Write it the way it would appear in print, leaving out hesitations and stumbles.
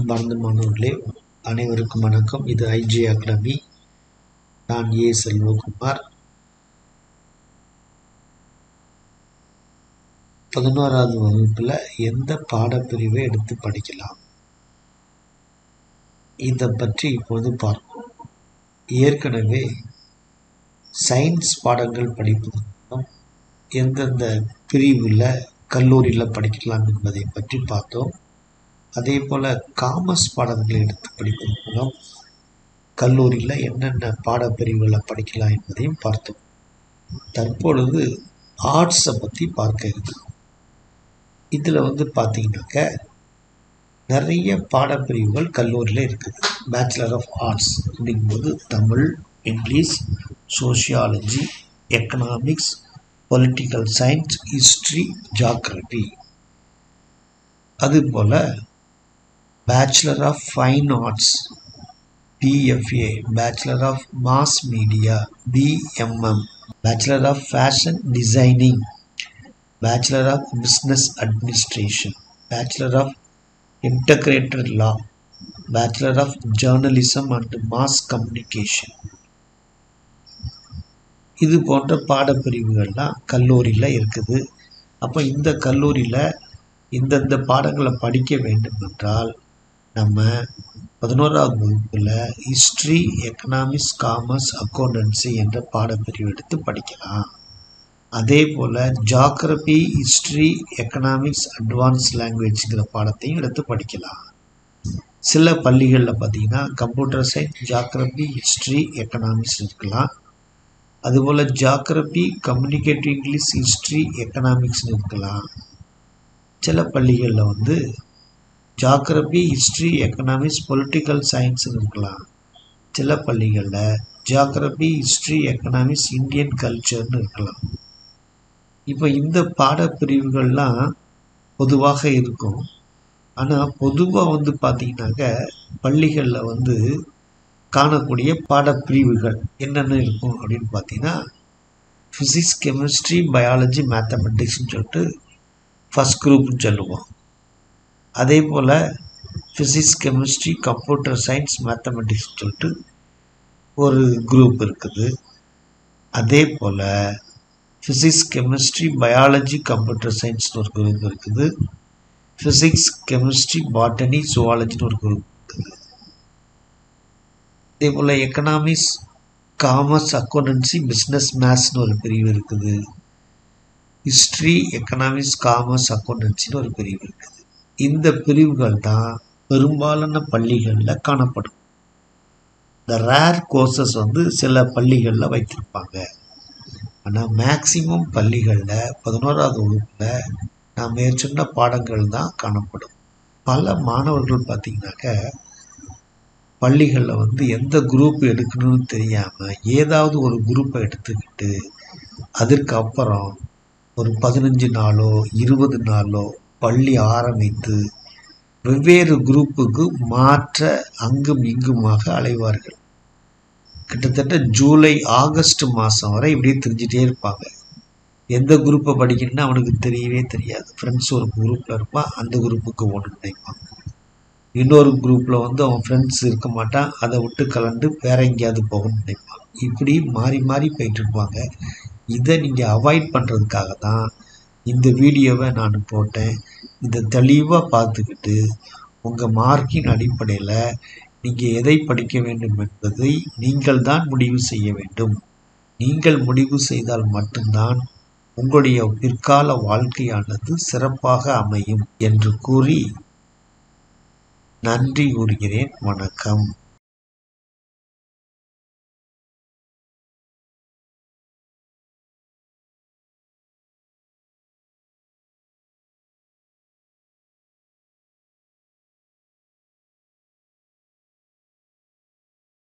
அன்பார்ந்த மாணவர்களே, அனைவருக்கும் வணக்கம். இது ஐஜி அகாடமி. நான் ஏ செல்வகுமார். 11வது வகுப்பில் எந்த பாடப்பிரிவை எடுத்து படிக்கலாம், இதை பற்றி இப்போது பார்ப்போம். ஏற்கனவே சயின்ஸ் பாடங்கள் படிப்பது மூலம் எந்தெந்த பிரிவில் கல்லூரியில் படிக்கலாம் என்பதை பற்றி பார்த்தோம். அதே போல் காமர்ஸ் பாடங்களை எடுத்து படிப்பதன் மூலம் கல்லூரியில் என்னென்ன பாடப்பிரிவுகளை படிக்கலாம் என்பதையும் பார்த்தோம். தற்பொழுது ஆர்ட்ஸை பற்றி பார்க்க இருக்கிறோம். இதில் பார்த்தீங்கன்னாக்க நிறைய பாடப்பிரிவுகள் கல்லூரியில் இருக்குது. பேச்சுலர் ஆஃப் ஆர்ட்ஸ் அப்படிங்கும்போது Tamil, English, sociology, economics, political science, history, geography. அதுபோல் Bachelor of Fine Arts, BFA, Bachelor of Mass Media, BMM, Bachelor of Fashion Designing, Bachelor of Business Administration, Bachelor of Integrated Law, Bachelor of Journalism and Mass Communication. இது போன்ற பாடப்பிரிவுகள்லாம் கல்லூரியில் இருக்குது. அப்போ இந்த கல்லூரியில் இந்தந்த பாடங்களை படிக்க வேண்டும் என்றால் நம்ம 11வது வகுப்பில் ஹிஸ்ட்ரி, எக்கனாமிக்ஸ், காமர்ஸ், அக்கௌண்டன்சி என்ற பாடப்பிரிவு எடுத்து படிக்கலாம். அதே போல் ஜியாகிரபி, ஹிஸ்ட்ரி, எக்கனாமிக்ஸ், அட்வான்ஸ் லாங்குவேஜ்ங்கிற பாடத்தையும் எடுத்து படிக்கலாம். சில பள்ளிகளில் பார்த்தீங்கன்னா computer science, geography, history, economics இருக்கலாம். அதுபோல் ஜியாகிரபி, கம்யூனிகேட்டிவ் இங்கிலீஷ், ஹிஸ்ட்ரி, எக்கனாமிக்ஸ்னு இருக்கலாம். சில பள்ளிகளில் ஜியாகிரபி, ஹிஸ்ட்ரி, எக்கனாமிக்ஸ், பொலிட்டிக்கல் சயின்ஸ்னு இருக்கலாம். சில பள்ளிகளில் ஜியாகிரபி, ஹிஸ்ட்ரி, எக்கனாமிக்ஸ், இந்தியன் கல்ச்சர்னு இருக்கலாம். இப்போ இந்த பாடப்பிரிவுகள்லாம் பொதுவாக இருக்கும். ஆனால் பொதுவாக பார்த்தீங்கன்னாக்க பள்ளிகளில் காணக்கூடிய பாடப்பிரிவுகள் என்னென்ன இருக்கும் அப்படின்னு பார்த்தீங்கன்னா ஃபிசிக்ஸ், கெமிஸ்ட்ரி, பயாலஜி, மேத்தமெட்டிக்ஸ்னு சொல்லிட்டு ஃபஸ்ட் குரூப்னு சொல்லுவோம். அதே போல் physics, chemistry, computer science, mathematics சொல்லிட்டு ஒரு குரூப் இருக்குது. அதே போல் ஃபிசிக்ஸ், கெமிஸ்ட்ரி, பயாலஜி, கம்ப்யூட்டர் சயின்ஸ்னு ஒரு குரூப் இருக்குது. ஃபிசிக்ஸ், கெமிஸ்ட்ரி, பாட்டனி, ஜுவாலஜின்னு ஒரு குரூப் இருக்குது. அதே போல் எக்கனாமிக்ஸ், காமர்ஸ், அக்கௌண்டன்சி, பிஸ்னஸ் மேத்ஸ்னு ஒரு பிரிவு இருக்குது. ஹிஸ்ட்ரி, எக்கனாமிக்ஸ், காமர்ஸ், அக்கௌண்டன்சின்னு ஒரு பிரிவு இருக்குது. இந்த பிரிவுகள் தான் பெரும்பாலான பள்ளிகளில் காணப்படும். இந்த ரேர் கோர்சஸ் சில பள்ளிகளில் வைத்திருப்பாங்க. ஆனால் மேக்சிமம் பள்ளிகளில் 11வது வகுப்பில் நான் மேற்சொன்ன பாடங்கள் தான் காணப்படும். பல மாணவர்கள் பார்த்திங்கனாக்க பள்ளிகளில் எந்த குரூப் எடுக்கணும்னு தெரியாமல் ஏதாவது ஒரு குரூப்பை எடுத்துக்கிட்டு அதற்கு அப்புறம் ஒரு 15 நாளோ 20 நாளோ பள்ளி ஆரம்பித்து வெவ்வேறு குரூப்புக்கு மாற்ற அங்கும் இங்குமாக அலைவார்கள். கிட்டத்தட்ட ஜூலை, ஆகஸ்ட் மாதம் வரை இப்படியே தெரிஞ்சிட்டே இருப்பாங்க. எந்த குரூப்பை படிக்கணும்னு அவனுக்கு தெரியவே தெரியாது. ஃப்ரெண்ட்ஸ் ஒரு குரூப்பில் இருப்பான், அந்த குரூப்புக்கு ஒன்று நினைப்பான். இன்னொரு குரூப்பில் அவன் ஃப்ரெண்ட்ஸ் இருக்க மாட்டான், அதை விட்டு கலந்து வேற எங்கேயாவது போகணும்னு நினைப்பான். இப்படி மாறி மாறி போயிட்டு இருப்பாங்க. இதை நீங்கள் அவாய்ட் பண்ணுறதுக்காக தான் இந்த வீடியோவை நான் போட்டேன். இதை தெளிவாக பார்த்துக்கிட்டு உங்கள் மார்க்கின் அடிப்படையில் நீங்கள் எதை படிக்க வேண்டும் என்பதை நீங்கள் தான் முடிவு செய்ய வேண்டும். நீங்கள் முடிவு செய்தால் மட்டும்தான் உங்களுடைய பிற்கால வாழ்க்கையானது சிறப்பாக அமையும் என்று கூறி நன்றி கூறுகிறேன். வணக்கம்.